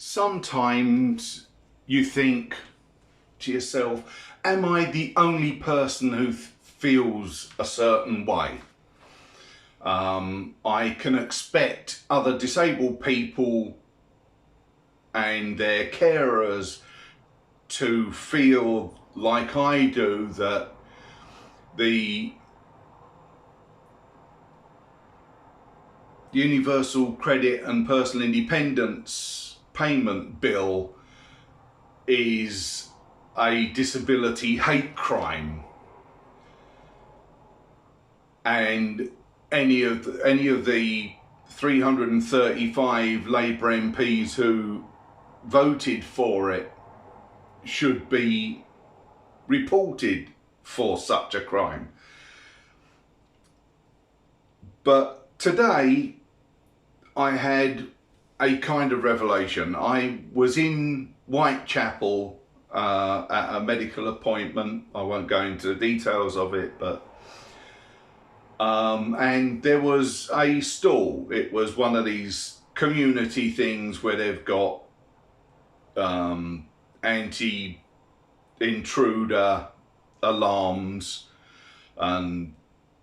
Sometimes you think to yourself, am I the only person who feels a certain way? I can expect other disabled people and their carers to feel like I do, that the Universal Credit and Personal Independence Payment Bill is a disability hate crime, and any of the 335 Labour MPs who voted for it should be reported for such a crime. But today I had a kind of revelation. I was in Whitechapel at a medical appointment. I won't go into the details of it, but and there was a stall. It was one of these community things where they've got anti-intruder alarms and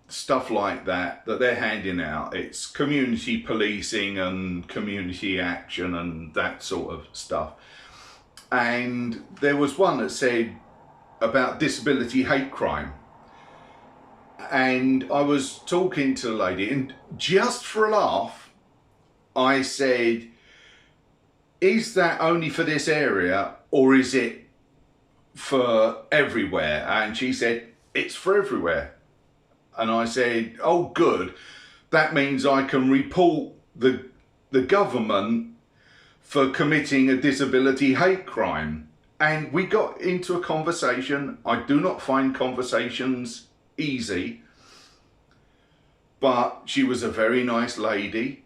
stuff like that they're handing out. It's community policing and community action and that sort of stuff. And there was one that said about disability hate crime. And I was talking to the lady, and just for a laugh, I said, is that only for this area or is it for everywhere? And she said, it's for everywhere. And I said, oh good, that means I can report the government for committing a disability hate crime. And we got into a conversation. I do not find conversations easy, but she was a very nice lady.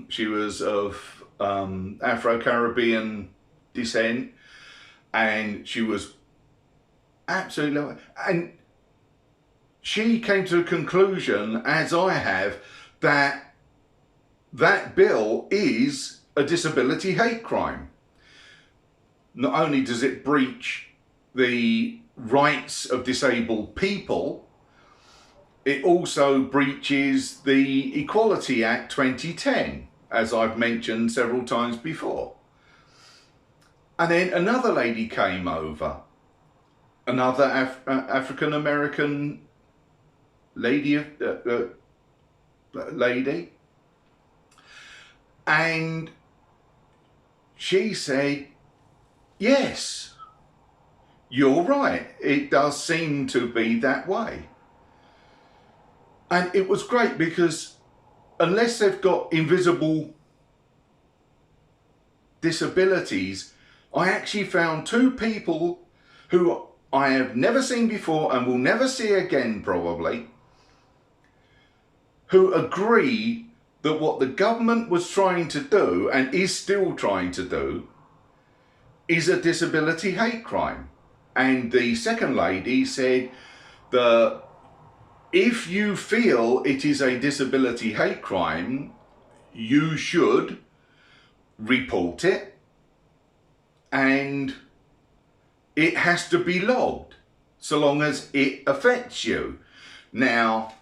She was of Afro-Caribbean descent, and she was absolutely lovely. And she came to a conclusion, as I have, that that bill is a disability hate crime. Not only does it breach the rights of disabled people, it also breaches the Equality Act 2010, as I've mentioned several times before. And then another lady came over, another African-American lady, and she said, yes, you're right, it does seem to be that way. And it was great because unless they've got invisible disabilities, I actually found two people who I have never seen before and will never see again probably, who agree that what the government was trying to do and is still trying to do is a disability hate crime. And the second lady said that if you feel it is a disability hate crime, you should report it and it has to be logged so long as it affects you. Now,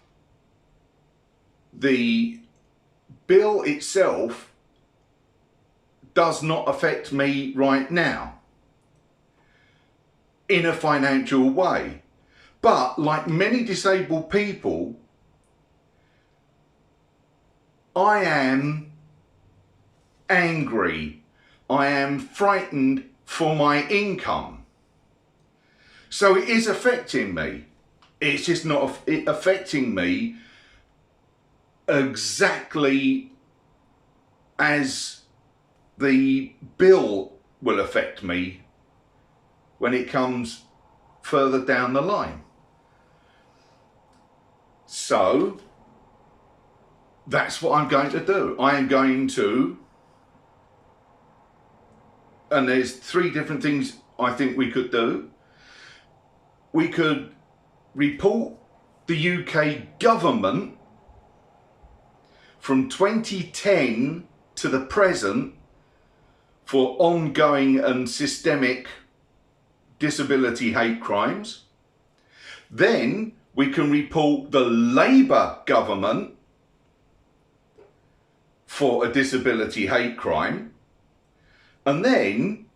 the bill itself does not affect me right now in a financial way. But like many disabled people, I am angry. I am frightened for my income. So it is affecting me. It's just not affecting me exactly as the bill will affect me when it comes further down the line. So that's what I'm going to do. I am going to, and there's three different things I think we could do. We could report the UK government from 2010 to the present for ongoing and systemic disability hate crimes. Then we can report the Labour government for a disability hate crime. And then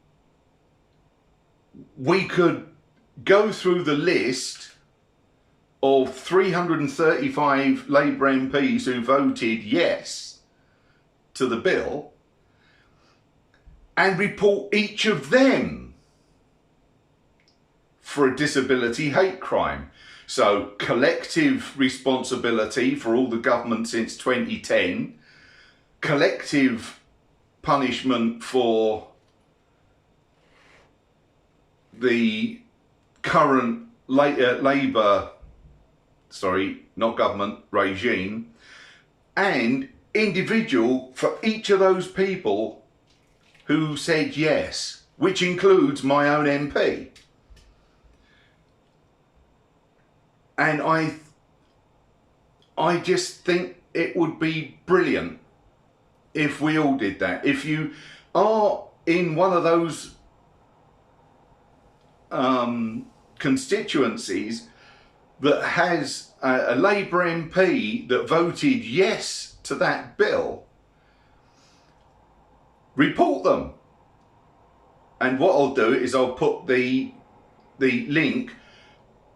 we could go through the list of 335 Labour MPs who voted yes to the bill and report each of them for a disability hate crime. So collective responsibility for all the government since 2010, collective punishment for the current Labour, not government regime, and individual for each of those people who said yes, which includes my own MP. And I just think it would be brilliant if we all did that. If you are in one of those constituencies that has a Labour MP that voted yes to that bill, report them. And what I'll do is I'll put the link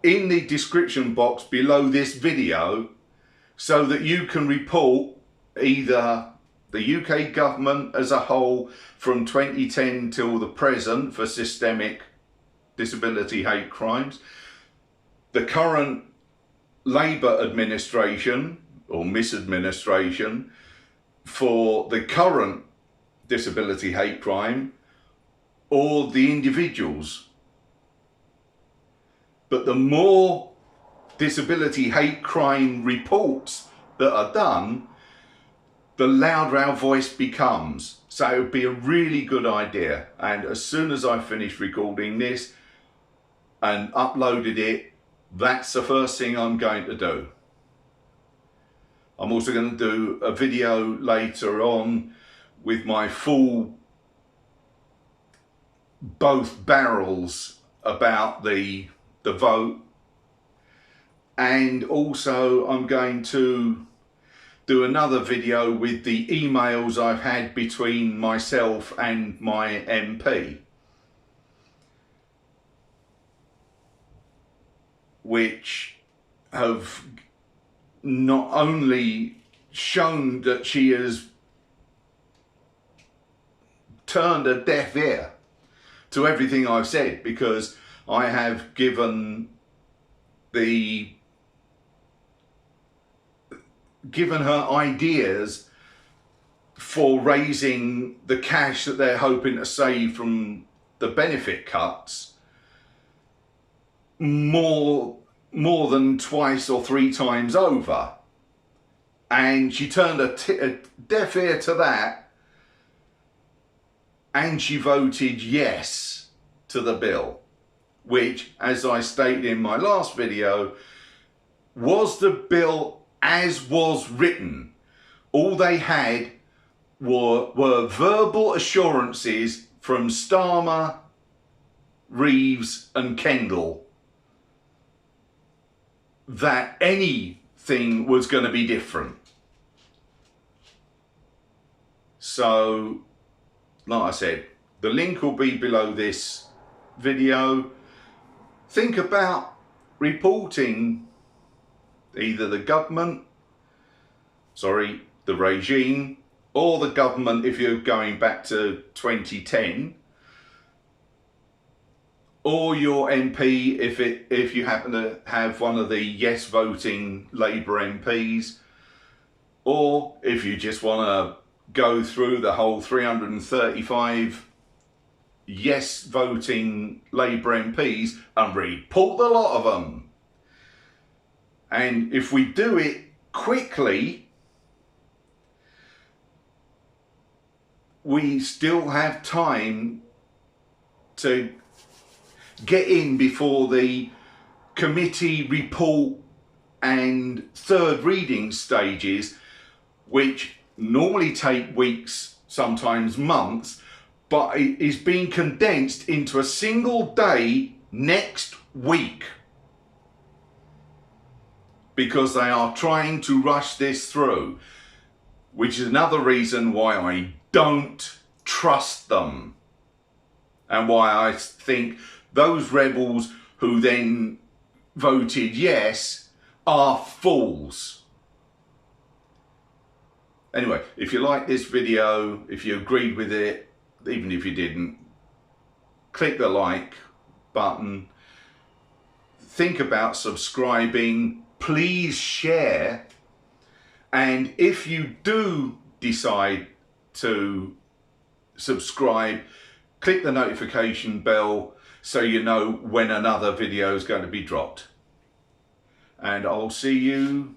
in the description box below this video so that you can report either the UK government as a whole from 2010 till the present for systemic disability hate crimes, the current Labour administration or misadministration for the current disability hate crime, or the individuals. But the more disability hate crime reports that are done, the louder our voice becomes. So it would be a really good idea. And as soon as I finish recording this and uploaded it, that's the first thing I'm going to do. I'm also going to do a video later on with my full both barrels about the vote, and also I'm going to do another video with the emails I've had between myself and my MP, which have not only shown that she has turned a deaf ear to everything I've said, because I have given her ideas for raising the cash that they're hoping to save from the benefit cuts more than twice or three times over, and she turned a deaf ear to that, and she voted yes to the bill, which, as I stated in my last video, was the bill as was written. All they had were verbal assurances from Starmer, Reeves and Kendall that anything was going to be different. So, like I said, the link will be below this video. Think about reporting either the government, the regime, or the government if you're going back to 2010, or your MP if you happen to have one of the yes voting Labour MPs, or if you just want to go through the whole 335 yes voting Labour MPs and report the lot of them. And if we do it quickly, we still have time to get in before the committee report and third reading stages, which normally take weeks, sometimes months, but it is being condensed into a single day next week, because they are trying to rush this through, which is another reason why I don't trust them, and why I think those rebels who then voted yes are fools. Anyway, if you like this video, if you agreed with it, even if you didn't, click the like button. Think about subscribing. Please share. And if you do decide to subscribe, click the notification bell so you know when another video is going to be dropped. And I'll see you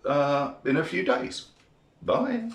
in a few days. Bye.